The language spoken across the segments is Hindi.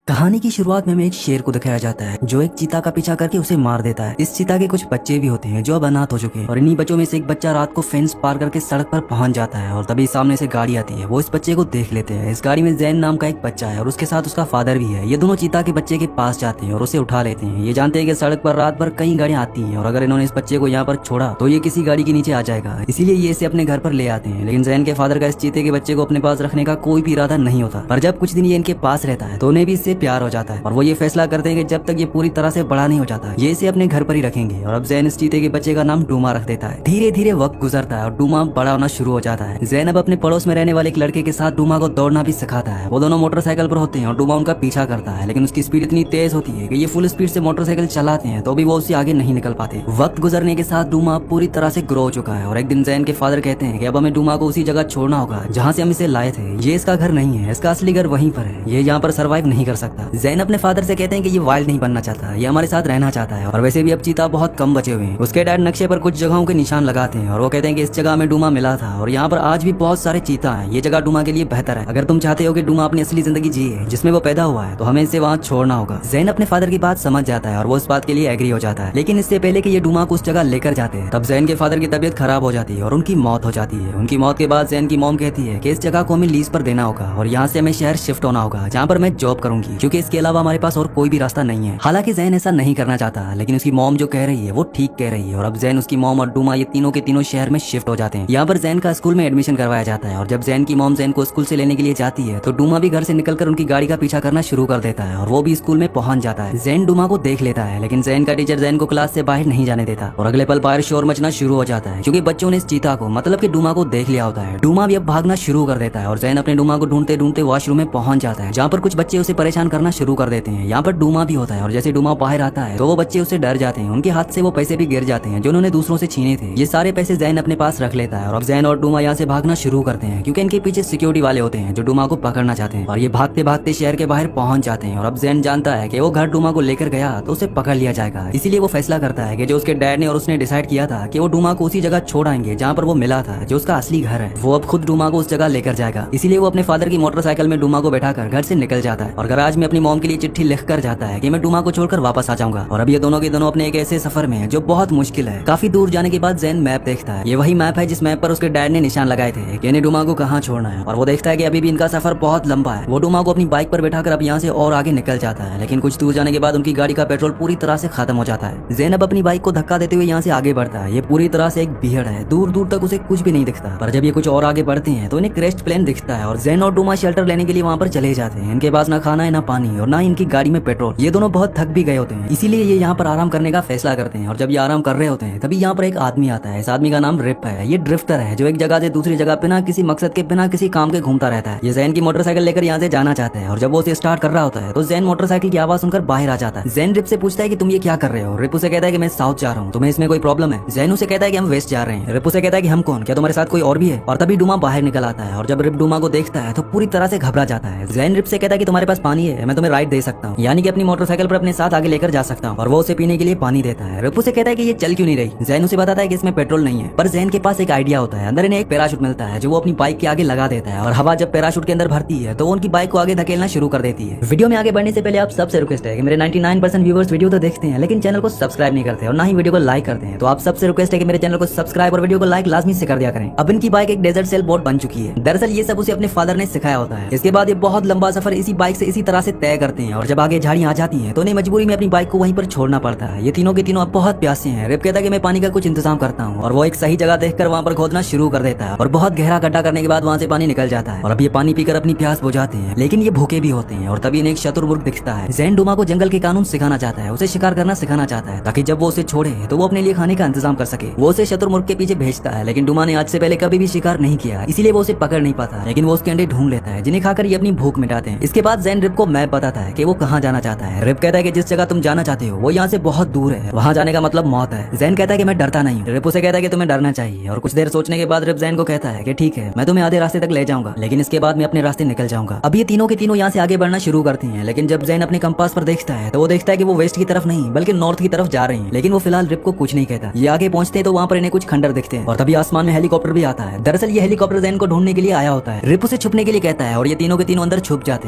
कहानी की शुरुआत में हमें एक शेर को दिखाया जाता है जो एक चीता का पीछा करके उसे मार देता है। इस चीता के कुछ बच्चे भी होते हैं जो अब अनाथ हो चुके हैं और इन्हीं बच्चों में से एक बच्चा रात को फेंस पार करके सड़क पर पहुंच जाता है और तभी सामने से गाड़ी आती है। वो इस बच्चे को देख लेते हैं। इस गाड़ी में जैन नाम का एक बच्चा है और उसके साथ उसका फादर भी है। ये दोनों चीता के बच्चे के पास जाते हैं और उसे उठा लेते हैं। ये जानते हैं कि सड़क पर रात भर कई गाड़ियां आती हैं और अगर इन्होंने इस बच्चे को यहाँ पर छोड़ा तो ये किसी गाड़ी के नीचे आ जाएगा, इसीलिए ये इसे अपने घर पर ले आते हैं। लेकिन जैन के फादर का इस चीते के बच्चे को अपने पास रखने का कोई भी इरादा नहीं होता। पर जब कुछ दिन ये इनके पास रहता है तो उन्हें भी इससे प्यार हो जाता है और वो ये फैसला करते हैं कि जब तक ये पूरी तरह से बड़ा नहीं हो जाता ये इसे अपने घर पर ही रखेंगे। और अब जैन इस चीते के बच्चे का नाम डूमा रख देता है। धीरे धीरे वक्त गुजरता है और डूमा बड़ा होना शुरू हो जाता है। जैन अब अपने पड़ोस में रहने वाले एक लड़के के साथ डूमा को दौड़ना भी सिखाता है। वो दोनों मोटरसाइकिल पर होते हैं और डूमा उनका पीछा करता है, लेकिन उसकी स्पीड इतनी तेज होती है कि ये फुल स्पीड से मोटरसाइकिल चलाते हैं तो भी वो उससे आगे नहीं निकल पाते। वक्त गुजरने के साथ डूमा पूरी तरह से ग्रो हो चुका है और एक दिन जैन के फादर कहते हैं कि अब हमें डूमा को उसी जगह छोड़ना होगा जहाँ से हम इसे लाए थे। ये इसका घर नहीं है, इसका असली घर वहीं पर है। ये यहाँ पर सर्वाइव नहीं कर सकता। जैन अपने फादर से कहते हैं कि ये वाइल्ड नहीं बनना चाहता, ये हमारे साथ रहना चाहता है और वैसे भी अब चीता बहुत कम बचे हुए हैं। उसके डैड नक्शे पर कुछ जगहों के निशान लगाते हैं और वो कहते हैं कि इस जगह में डूमा मिला था और यहाँ पर आज भी बहुत सारे चीता हैं। ये जगह डूमा के लिए बेहतर है। अगर तुम चाहते हो कि डूमा अपनी असली जिंदगी जिए जिसमें वो पैदा हुआ है तो हमें इसे वहाँ छोड़ना होगा। जैन अपने फादर की बात समझ जाता है और वो इस बात के लिए एग्री हो जाता है, लेकिन इससे पहले कि ये डूमा को उस जगह लेकर जाते हैं तब जैन के फादर की तबीयत खराब हो जाती है और उनकी मौत हो जाती है। उनकी मौत के बाद जैन की मॉम कहती है कि इस जगह को हमें लीज पर देना होगा और यहाँ से हमें शहर शिफ्ट होना होगा जहाँ पर मैं जॉब करूंगी, क्योंकि इसके अलावा हमारे पास और कोई भी रास्ता नहीं है। हालांकि जैन ऐसा नहीं करना चाहता, लेकिन उसकी मॉम जो कह रही है वो ठीक कह रही है और अब जैन, उसकी मॉम और डूमा ये तीनों के तीनों शहर में शिफ्ट हो जाते हैं। यहाँ पर जैन का स्कूल में एडमिशन करवाया जाता है और जब जैन की मॉम जैन को स्कूल से लेने के लिए जाती है तो डूमा भी घर से निकलकर उनकी गाड़ी का पीछा करना शुरू कर देता है और वो भी स्कूल में पहुंच जाता है। जैन डूमा को देख लेता है, लेकिन जैन का टीचर जैन को क्लास से बाहर नहीं जाने देता और अगले पल बाहर शोर मचना शुरू हो जाता है क्योंकि बच्चों ने इस चीता को, मतलब कि डूमा को देख लिया होता है। डूमा भी अब भागना शुरू कर देता है और जैन अपने डूमा को ढूंढते ढूंढते वॉशरूम में पहुंच जाता है जहाँ पर कुछ बच्चे उसे परेशान करना शुरू कर देते हैं। यहाँ पर डूमा भी होता है और जैसे डूमा बाहर आता है तो वो बच्चे उससे डर जाते हैं। उनके हाथ से वो पैसे भी गिर जाते हैं जो उन्होंने दूसरों से छीने थे। ये सारे पैसे जैन अपने पास रख लेता है और अब जैन और डूमा यहाँ से भागना शुरू करते हैं क्योंकि इनके पीछे सिक्योरिटी वाले होते हैं जो डूमा को पकड़ना चाहते हैं और ये भागते भागते शहर के बाहर पहुंच जाते हैं। और अब जैन जानता है कि वो घर डूमा को लेकर गया तो उसे पकड़ लिया जाएगा, इसीलिए वो फैसला करता है कि जो उसके डैड ने और उसने डिसाइड किया था कि वो डूमा को उसी जगह छोड़ आएंगे जहाँ पर वो मिला था, जो उसका असली घर है। वो अब खुद डूमा को उस जगह लेकर जाएगा, इसीलिए वो अपने फादर की मोटरसाइकिल में डूमा को बैठाकर घर से निकल जाता है और गराज में अपनी मॉम के लिए चिट्ठी लिख कर जाता है कि मैं डूमा को छोड़कर वापस आ जाऊंगा। और अब ये दोनों के दोनों अपने एक ऐसे सफर में है जो बहुत मुश्किल है। काफी दूर जाने के बाद जैन मैप देखता है। ये वही मैप है जिस मैप पर उसके डैड ने निशान लगाए थे कि इन्हें डूमा को कहाँ छोड़ना है और वो देखता है कि अभी भी इनका सफर बहुत लंबा है। वो डूमा को अपनी बाइक पर बैठाकर अब यहाँ से और आगे निकल जाता है, लेकिन कुछ दूर जाने के बाद उनकी गाड़ी का पेट्रोल पूरी तरह से खत्म हो जाता है। जैन अब अपनी बाइक को धक्का देते हुए यहाँ से आगे बढ़ता है। ये पूरी तरह से एक भीड़ है, दूर दूर तक उसे कुछ भी नहीं दिखता। पर जब ये कुछ और आगे बढ़ते हैं तो इन्हें क्रेस्ट प्लेन दिखता है और जैन और डूमा शेल्टर लेने के लिए वहाँ पर चले जाते हैं। इनके पास ना खाना है ना पानी और ना इनकी गाड़ी में पेट्रोल। ये दोनों बहुत थक भी गए होते हैं, इसीलिए ये यहाँ पर आराम करने का फैसला करते हैं। और जब ये आराम कर रहे होते हैं तभी यहाँ पर एक आदमी आता है। इस आदमी का नाम रिप है। ये ड्रिफ्टर है जो एक जगह से दूसरी जगह बिना किसी मकसद के, बिना किसी काम के घूमता रहता है। ये जैन की मोटरसाइकिल लेकर यहाँ से जाना चाहता है और जब वो उसे स्टार्ट कर रहा होता है तो जैन मोटरसाइकिल की आवाज सुनकर बाहर आ जाता है। जैन रिप से पूछता है कि तुम ये क्या कर रहे हो। रिप उसे कहता है कि मैं साउथ जा रहा हूँ, तुम्हें इसमें कोई प्रॉब्लम है। जैन उसे कहता है कि हम वेस्ट जा रहे हैं। रिप उसे कहता है कि हम कौन, क्या तुम्हारे साथ कोई और भी है। और तभी डूमा बाहर निकल आता है और जब रिप डूमा को देखता है तो पूरी तरह से घबरा जाता है। जैन रिप से कहता है कि तुम्हारे पास पानी है, मैं तुम्हें राइड दे सकता हूँ, यानी कि अपनी मोटरसाइकिल पर अपने साथ आगे लेकर जा सकता हूँ। और वो उसे पीने के लिए पानी देता है। रिप उसे कहता है कि ये चल क्यों नहीं रही। जैन उसे बताता है कि इसमें पेट्रोल नहीं है, पर जैन के पास एक आइडिया होता है। अंदर इन्हें एक पैराशूट मिलता है जो वो अपनी बाइक के आगे लगा देता है और हवा जब पैराशूट के अंदर भरती है तो वो उनकी बाइक को आगे धकेलना शुरू कर देती है। वीडियो में आगे बढ़ने से पहले आप सबसे रिक्वेस्ट है कि मेरे 99% व्यूअर्स वीडियो तो देखते हैं लेकिन चैनल को सब्सक्राइब नहीं करते और ना ही वीडियो को लाइक करते हैं, तो आप सबसे रिक्वेस्ट है कि मेरे चैनल को सब्सक्राइब और वीडियो को लाइक लाजमी से कर दिया करें। अब इनकी बाइक एक डेजर्ट सेल बोट बन चुकी है। दरअसल ये सब उसे अपने फादर ने सिखाया होता है। इसके बाद ये बहुत लंबा सफर इसी बाइक से इसी तरह से तय करते हैं और जब आगे झाड़ियां आ जाती हैं तो उन्हें मजबूरी में अपनी बाइक को वहीं पर छोड़ना पड़ता है। ये तीनों के तीनों अब बहुत प्यासे हैं। रिप कहता है कि मैं पानी का कुछ इंतजाम करता हूँ और वो एक सही जगह देखकर वहाँ पर खोदना शुरू कर देता है और बहुत गहरा गड्ढा करने के बाद वहाँ से पानी निकल जाता है और अब ये पानी पीकर अपनी प्यास बुझाते हैं, लेकिन ये भूखे भी होते हैं। और तभी इन्हें एक शतुरमुर्ग दिखता है। जैन डूमा को जंगल के कानून सिखाना चाहता है, उसे शिकार करना सिखाना चाहता है ताकि जब वो उसे छोड़े तो वो अपने लिए खाने का इंतजाम कर सके। वो उसे शतुरमुर्ग के पीछे भेजता है, लेकिन डूमा ने आज से पहले कभी भी शिकार नहीं किया, इसीलिए वो उसे पकड़ नहीं पाता, लेकिन वो उसके अंडे ढूंढ लेता है जिन्हें खाकर ये अपनी भूख मिटाते हैं। इसके बाद जैन रिप को मैप बताता है कि वो कहाँ जाना चाहता है। रिप कहता है कि जिस जगह तुम जाना चाहते हो वो यहाँ से बहुत दूर है, वहाँ जाने का मतलब मौत है। जैन कहता है कि मैं डरता नहीं हूँ। रिप उसे कहता है कि तुम्हें डरना चाहिए और कुछ देर सोचने के बाद रिप जैन को कहता है कि ठीक है, मैं तुम्हें आधे रास्ते तक ले जाऊंगा, लेकिन इसके बाद मैं अपने रास्ते निकल जाऊंगा। अब ये तीनों के तीनों यहाँ से आगे बढ़ना शुरू करते हैं, लेकिन जब जैन अपने कंपास पर देखता है तो वो देखता है कि वो वेस्ट की तरफ नहीं बल्कि नॉर्थ की तरफ जा रहे हैं, लेकिन वो फिलहाल रिप को कुछ नहीं कहता। ये आगे पहुंचते हैं तो वहाँ पर इन्हें कुछ खंडर दिखते हैं और तभी आसमान में हेलीकॉप्टर भी आता है। दरअसल ये हेलीकॉप्टर जैन को ढूंढने के लिए आया होता है। रिप उसे छुपने के लिए कहता है और ये तीनों के तीनों अंदर छुप जाते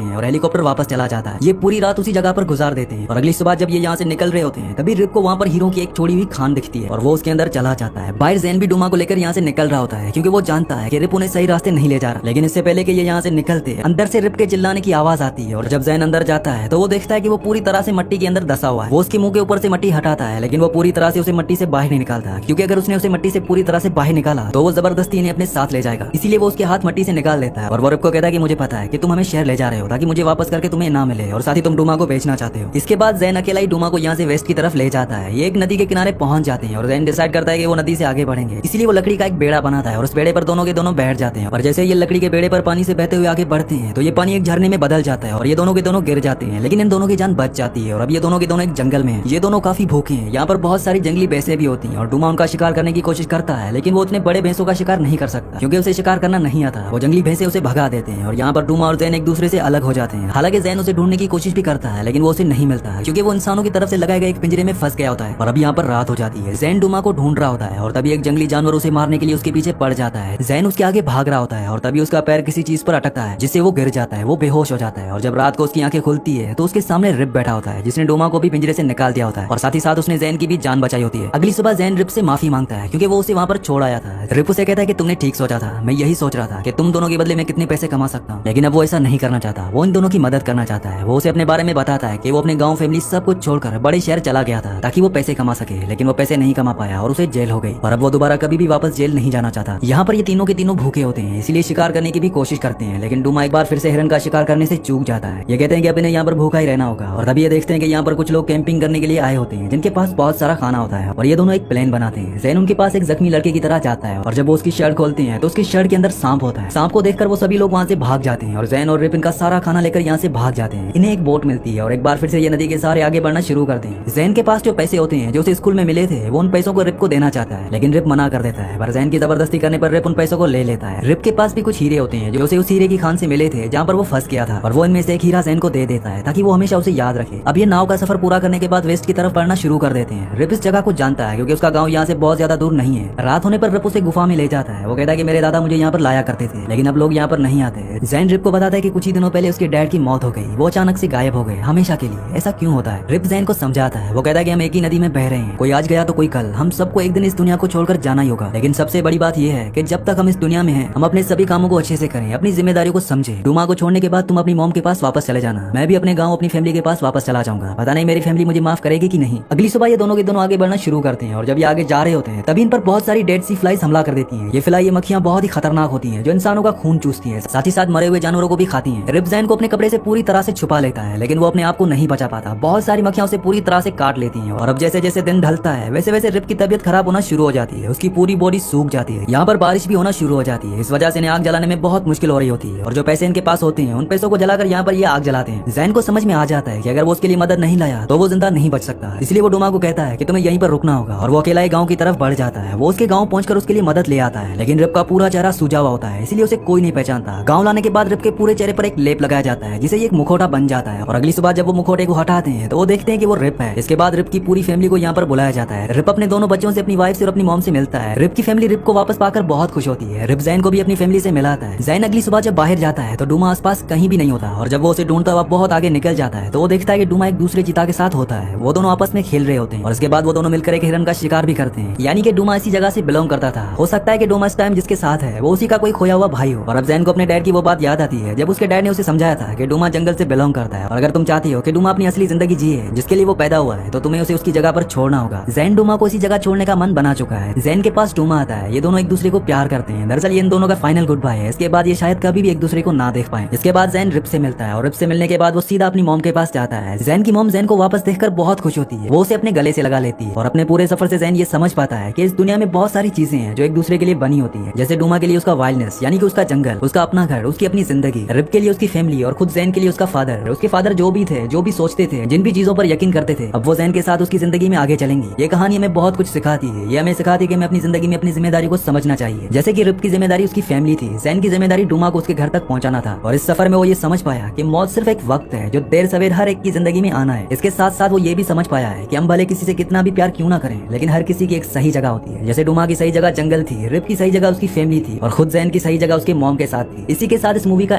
हैं और हेलीकॉप्टर वापस चला जाता है। ये पूरी रात उसी जगह पर गुजार देते हैं और अगली सुबह जब ये यहाँ से निकल रहे होते हैं तभी रिप को वहाँ पर हीरो की एक छोड़ी हुई खान दिखती है और वो उसके अंदर चला जाता है। बाहर जैन भी डूमा को लेकर यहाँ से निकल रहा होता है क्योंकि वो जानता है कि रिप उन्हें सही रास्ते नहीं ले जा रहा। लेकिन इससे पहले कि ये यहाँ से निकलते हैं अंदर से रिप के चिल्लाने की आवाज आती है और जब जैन अंदर जाता है तो वो देखता है कि वो पूरी तरह से मट्टी के अंदर दसा हुआ है। वो उसके मुंह के ऊपर से मट्टी हटाता है लेकिन वो पूरी तरह से उसे मट्टी से बाहर नहीं निकालता क्योंकि अगर उसने उसे मट्टी से पूरी तरह से बाहर निकाला तो वो जबरदस्ती इन्हें अपने साथ ले जाएगा। इसीलिए वो उसके हाथ मट्टी से निकाल लेता है और वो रिप को कहता है कि मुझे पता है कि तुम हमें शहर ले जा रहे हो ताकि मुझे वापस करके तुम्हें ना मिले और साथ ही तुम डूमा को बेचना चाहते हो। इसके बाद जैन अकेला ही डूमा को यहाँ से वेस्ट की तरफ ले जाता है। ये एक नदी के किनारे पहुंच जाते हैं और जैन डिसाइड करता है कि वो नदी से आगे बढ़ेंगे। इसलिए वो लकड़ी का एक बेड़ा बनाता है और उस बेड़े पर दोनों के दोनों बैठ जाते हैं और जैसे ये लकड़ी के बेड़े पर पानी से बहते हुए आगे बढ़ते हैं तो ये पानी एक झरने में बदल जाता है और ये दोनों के दोनों गिर जाते हैं। लेकिन इन दोनों की जान बच जाती है और अब ये दोनों के दोनों एक जंगल में हैं। ये दोनों काफी भूखे हैं। यहाँ पर बहुत सारी जंगली भैंसें भी होती हैं और डूमा उनका शिकार करने की कोशिश करता है लेकिन वो उतने बड़े भैंसों का शिकार नहीं कर सकता क्योंकि उसे शिकार करना नहीं आता। वो जंगली भैंसे उसे भगा देते हैं और यहाँ पर डूमा और जैन एक दूसरे से अलग हो जाते हैं। हालांकि जैन उसे ढूंढने की कोशिश भी करता है लेकिन वो उसे नहीं मिलता है क्योंकि वो इंसानों की तरफ से लगाए गए एक पिंजरे में फंस गया होता है। और अब यहाँ पर रात हो जाती है। जैन डूमा को ढूंढ रहा होता है और तभी एक जंगली जानवर उसे मारने के लिए उसके पीछे पड़ जाता है। जैन उसके आगे भाग रहा होता है और तभी उसका पैर किसी चीज पर अटकता है जिससे वो गिर जाता है। वो बेहोश हो जाता है और जब रात को उसकी आंखें खुलती है तो उसके सामने रिप बैठा होता है जिसने डूमा को भी पिंजरे से निकाल दिया होता है और साथ ही साथ उसने जैन की भी जान बचाई होती है। अगली सुबह जैन रिप से माफी मांगता है क्योंकि वो उसे वहाँ पर छोड़ आया था। रिप उसे कहता है कि तुमने ठीक सोचा था, मैं यही सोच रहा था कि तुम दोनों के बदले में कितने पैसे कमा सकता हूँ। लेकिन अब वो ऐसा नहीं करना चाहता। वो इन दोनों की मदद करना चाहता है। वो उसे अपने बारे में बताता है कि वो अपने गाँव फैमिली सब कुछ छोड़कर बड़े शहर चला गया था ताकि वो पैसे कमा सके लेकिन वो पैसे नहीं कमा पाया और उसे जेल हो गई और अब वो दोबारा कभी भी वापस जेल नहीं जाना चाहता। यहाँ पर ये तीनों के तीनों भूखे होते हैं इसीलिए शिकार करने की भी कोशिश करते हैं लेकिन डूमा एक बार फिर से हिरन का शिकार करने से चूक जाता है। ये कहते हैं कि अब इन्हें यहाँ पर भूखा ही रहना होगा और तभी ये देखते हैं कि यहाँ पर कुछ लोग कैंपिंग करने के लिए आए होते हैं जिनके पास बहुत सारा खाना होता है और ये दोनों एक प्लान बनाते हैं। जैन उनके पास एक जख्मी लड़के की तरह जाता है और जब वो उसकी शर्ट खोलते हैं तो उसकी शर्ट के अंदर सांप होता है। सांप को देखकर वो सभी लोग वहाँ से भाग जाते हैं और जैन और रिप इनका सारा खाना लेकर यहाँ से भाग जाते हैं। इन्हें एक बोट मिलती है और एक बार फिर से ये नदी के सहारे आगे बढ़ना शुरू करते हैं। जैन के पास जो पैसे होते हैं जो उसे स्कूल में मिले थे वो उन पैसों को रिप को देना चाहता है लेकिन रिप मना कर देता है। पर जैन की जबरदस्ती करने पर रिप उन पैसों को ले लेता है। रिप के पास भी कुछ हीरे होते हैं जो उसे उस हीरे की खान से मिले थे जहाँ पर वो फंस गया था और वो इनमें से एक हीरा जैन को दे देता है ताकि वो हमेशा उसे याद रखे। अब ये नाव का सफर पूरा करने के बाद वेस्ट की तरफ बढ़ना शुरू कर देते हैं। रिप इस जगह को जानता है क्योंकि उसका गाँव यहाँ से बहुत ज्यादा दूर नहीं है। रात होने पर रिप उसे गुफा में ले जाता है। वो कहता है कि मेरे दादा मुझे यहाँ पर लाया करते थे लेकिन अब लोग यहाँ पर नहीं आते। जैन रिप को बताता है कि कुछ ही दिनों पहले उसके डैड की मौत हो गई। वो अचानक से गायब हो गए हमेशा के लिए। ऐसा क्यों होता है? रिप जैन को समझाता है। वो कहता है कि हम एक ही नदी में बह रहे हैं, कोई आज गया तो कोई कल। हम सबको एक दिन इस दुनिया को छोड़कर जाना ही होगा लेकिन सबसे बड़ी बात यह है कि जब तक हम इस दुनिया में हैं हम अपने सभी कामों को अच्छे से करें, अपनी जिम्मेदारियों को समझें। डूमा को छोड़ने के बाद तुम अपनी मॉम के पास वापस चले जाना। मैं भी अपने गाँव अपनी फैमिली के पास वापस चला जाऊंगा। पता नहीं मेरी फैमिली मुझे माफ करेगी कि नहीं। अगली सुबह ये दोनों के दोनों आगे बढ़ना शुरू करते हैं और जब ये आगे जा रहे होते हैं तभी इन पर बहुत सारी डेड सी फ्लाइज हमला कर देती हैं। ये फ्लाई ये मक्खियां बहुत ही खतरनाक होती हैं जो इंसानों का खून चूसती हैं, साथ ही साथ मरे हुए जानवरों को भी खाती हैं। रिप जैन को अपने कपड़े से पूरी तरह से छुपा लेता है लेकिन वो अपने आप को नहीं बचा पाता। बहुत सारी मक्खियां उसे पूरी तरह से काट लेती हैं और अब जैसे जैसे दिन ढलता है वैसे वैसे रिप की तबीयत खराब होना शुरू हो जाती है। उसकी पूरी बॉडी सूख जाती है। यहाँ पर बारिश भी होना शुरू हो जाती है। इस वजह से इन्हें आग जलाने में बहुत मुश्किल हो रही होती है और जो पैसे इनके पास होते हैं उन पैसों को जलाकर यहाँ पर ये आग जलाते हैं। जैन को समझ में आ जाता है कि अगर वो उसके लिए मदद नहीं लाया तो वो जिंदा नहीं बच सकता। इसलिए वो डूमा को कहता है कि तुम्हें यहीं पर रुकना होगा और वो अकेला गाँव की तरफ बढ़ जाता है। वो उसके गाँव पहुंचकर उसके लिए मदद ले आता है लेकिन रिप का पूरा चेहरा सूजा हुआ होता है इसलिए उसे कोई नहीं पहचानता। गाँव लाने के बाद रिप के पूरे चेहरे पर एक लेप लगाया जाता है जिसे एक मुखौटा बन जाता है और अगली सुबह जब वो मुखौटे को हटाते हैं तो वो देखते हैं कि वो रिप है। इसके बाद रिप की पूरी फैमिली को यहाँ पर बुलाया जाता है। रिप अपने दोनों बच्चों से, अपनी वाइफ से और अपनी मॉम से मिलता है। रिप की फैमिली रिप को वापस पाकर बहुत खुश होती है। रिप जैन को भी अपनी फैमिली से मिलाता है। जैन अगली सुबह जब बाहर जाता है तो डूमा आसपास कहीं भी नहीं होता और जब वो उसे ढूंढता हुआ बहुत आगे निकल जाता है तो वो देखता है कि डूमा एक दूसरे चीता के साथ होता है। वो दोनों आपस में खेल रहे होते हैं और इसके बाद वो दोनों मिलकर एक हिरन का शिकार भी करते हैं। यानी कि डूमा इसी जगह से बिलोंग करता था। हो सकता है कि डूमा इस टाइम जिसके साथ है वो उसी का कोई खोया हुआ भाई हो। और अब जैन को अपने डैड की वो बात याद आती है जब उसके डैड ने उसे समझाया था कि डूमा जंगल से बिलोंग करता है और अगर तुम चाहती हो कि डूमा अपनी असली जिंदगी जिए जिसके लिए वो पैदा हुआ है तो तुम्हें उसे उसकी जगह पर छोड़ना होगा। जैन डूमा को इसी जगह छोड़ने का मन बना चुका है। जैन के पास डूमा आता है। ये दोनों एक दूसरे को प्यार करते हैं। दरअसल ये इन दोनों का फाइनल गुड बाय है। इसके बाद ये शायद कभी भी एक दूसरे को ना देख पाए। इसके बाद जैन रिप से मिलता है और रिप से मिलने के बाद वो सीधा अपनी मॉम के पास जाता है। जैन की मॉम जैन को वापस देखकर बहुत खुश होती है। वो उसे अपने गले से लगा लेती है और अपने पूरे सफर से जैन ये समझ पाता है कि इस दुनिया में बहुत सारी चीजें हैं जो एक दूसरे के लिए बनी होती है। जैसे डूमा के लिए उसका वाइल्डनेस यानी कि उसका जंगल, उसका अपना घर, उसकी अपनी जिंदगी। रिप के लिए उसकी फैमिली और खुद जैन के लिए उसका फादर। उसके फादर जो भी थे, जो भी सोचते थे, जिन भी चीजों पर यकीन करते थे, अब वो जैन के साथ उसकी जिंदगी में आगे चलेंगी। ये कहानी हमें बहुत कुछ सिखाती है। ये हमें सिखाती है कि हमें अपनी जिंदगी में अपनी जिम्मेदारी को समझना चाहिए। जैसे कि रिप की जिम्मेदारी उसकी फैमिली थी, जैन की जिम्मेदारी डूमा को उसके घर तक पहुंचाना था। और इस सफर में वो ये समझ पाया कि मौत सिर्फ एक वक्त है जो देर सवेर हर एक की जिंदगी में आना है। इसके साथ साथ वो ये भी समझ पाया है कि हम भले किसी से कितना भी प्यार क्यों ना करें लेकिन हर किसी की एक सही जगह होती है। जैसे डूमा की सही जगह जंगल थी, रिप की सही जगह उसकी फैमिली थी और खुद जैन की सही जगह उसके मॉम के साथ थी। इसी के साथ इस मूवी का